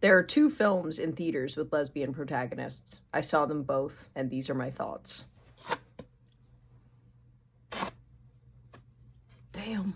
There are two films in theaters with lesbian protagonists. I saw them both, and these are my thoughts. Damn.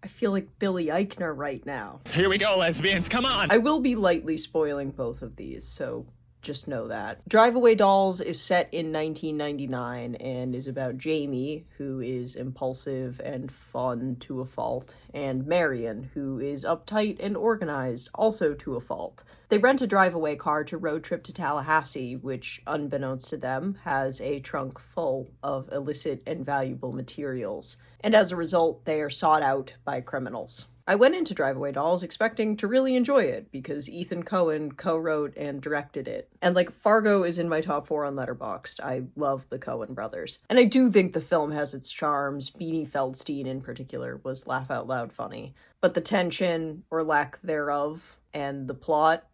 I feel like Billy Eichner right now. Here we go, lesbians, come on! I will be lightly spoiling both of these, so just know that. Drive Away Dolls is set in 1999 and is about Jamie, who is impulsive and fun to a fault, and Marion, who is uptight and organized, also to a fault. They rent a drive-away car to road trip to Tallahassee, which, unbeknownst to them, has a trunk full of illicit and valuable materials. And as a result, they are sought out by criminals. I went into Drive Away Dolls expecting to really enjoy it because Ethan Coen co-wrote and directed it. And Fargo is in my top 4 on Letterboxd. I love the Coen brothers. And I do think the film has its charms. Beanie Feldstein in particular was laugh out loud funny. But the tension, or lack thereof, and the plot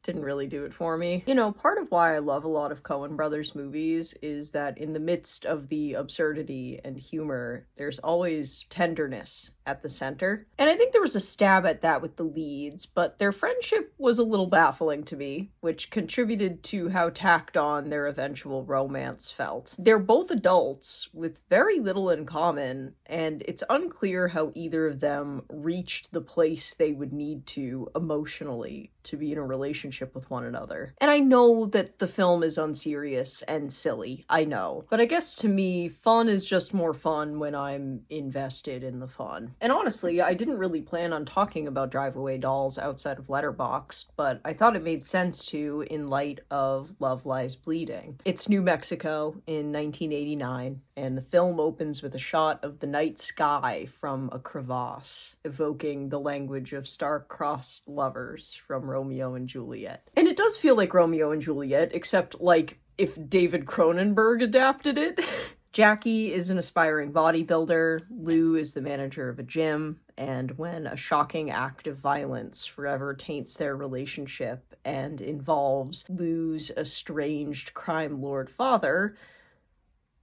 didn't really do it for me. You know, part of why I love a lot of Coen Brothers movies is that in the midst of the absurdity and humor, there's always tenderness at the center. And I think there was a stab at that with the leads, but their friendship was a little baffling to me, which contributed to how tacked on their eventual romance felt. They're both adults with very little in common, and it's unclear how either of them reached the place they would need to emotionally to be in a relationship with one another. And I know that the film is unserious and silly, I know. But I guess to me, fun is just more fun when I'm invested in the fun. And honestly, I didn't really plan on talking about Drive Away Dolls outside of Letterboxd, but I thought it made sense to in light of Love Lies Bleeding. It's New Mexico in 1989, and the film opens with a shot of the night sky from a crevasse, evoking the language of star-crossed lovers from Romeo and Juliet. And it does feel like Romeo and Juliet, except if David Cronenberg adapted it. Jackie is an aspiring bodybuilder, Lou is the manager of a gym, and when a shocking act of violence forever taints their relationship and involves Lou's estranged crime lord father,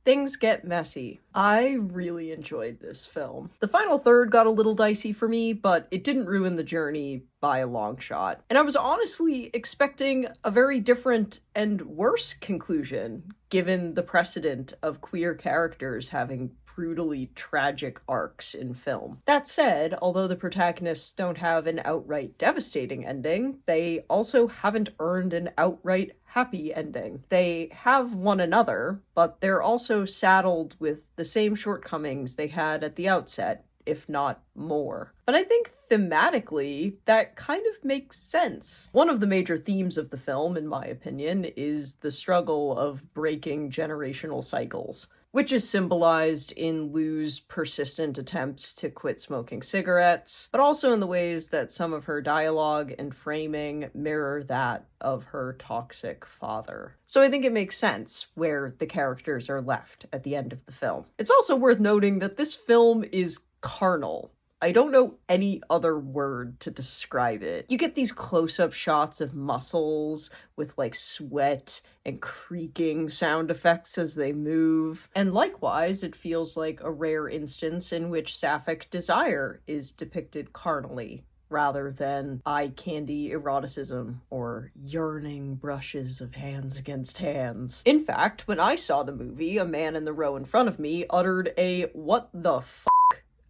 things get messy. I really enjoyed this film. The final third got a little dicey for me, but it didn't ruin the journey by a long shot. And I was honestly expecting a very different and worse conclusion, given the precedent of queer characters having brutally tragic arcs in film. That said, although the protagonists don't have an outright devastating ending, they also haven't earned an outright happy ending. They have one another, but they're also saddled with the same shortcomings they had at the outset, if not more. But I think thematically, that kind of makes sense. One of the major themes of the film, in my opinion, is the struggle of breaking generational cycles, which is symbolized in Lou's persistent attempts to quit smoking cigarettes, but also in the ways that some of her dialogue and framing mirror that of her toxic father. So I think it makes sense where the characters are left at the end of the film. It's also worth noting that this film is carnal. I don't know any other word to describe it. You get these close-up shots of muscles with sweat and creaking sound effects as they move. And likewise, it feels like a rare instance in which sapphic desire is depicted carnally, rather than eye candy eroticism or yearning brushes of hands against hands. In fact, when I saw the movie, a man in the row in front of me uttered a "what the f***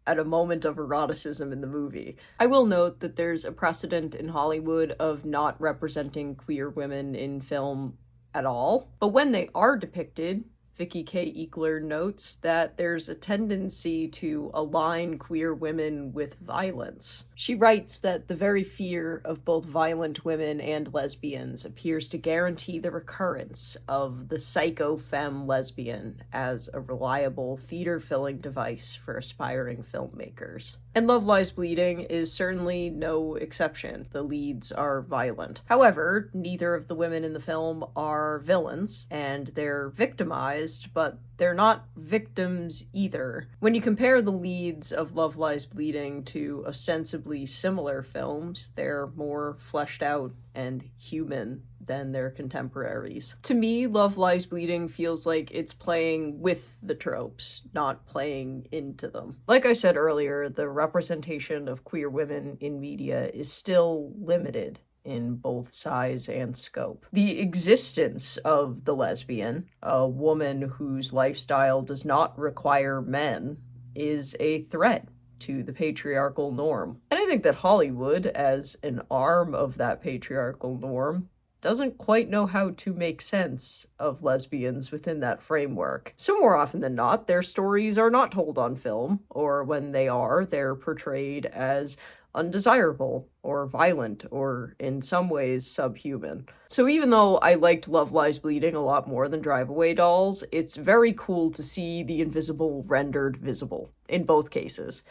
at a moment of eroticism in the movie. I will note that there's a precedent in Hollywood of not representing queer women in film at all, but when they are depicted, Vicky K. Eakler notes that there's a tendency to align queer women with violence. She writes that the very fear of both violent women and lesbians appears to guarantee the recurrence of the psycho-femme lesbian as a reliable theater-filling device for aspiring filmmakers. And Love Lies Bleeding is certainly no exception. The leads are violent. However, neither of the women in the film are villains, and they're victimized, but they're not victims either. When you compare the leads of Love Lies Bleeding to ostensibly similar films, they're more fleshed out and human than their contemporaries. To me, Love Lies Bleeding feels like it's playing with the tropes, not playing into them. Like I said earlier, the representation of queer women in media is still limited in both size and scope. The existence of the lesbian, a woman whose lifestyle does not require men, is a threat to the patriarchal norm. And I think that Hollywood, as an arm of that patriarchal norm, doesn't quite know how to make sense of lesbians within that framework. So more often than not, their stories are not told on film, or when they are, they're portrayed as undesirable or violent or in some ways subhuman. So even though I liked Love Lies Bleeding a lot more than Drive Away Dolls, it's very cool to see the invisible rendered visible in both cases.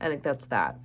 I think that's that.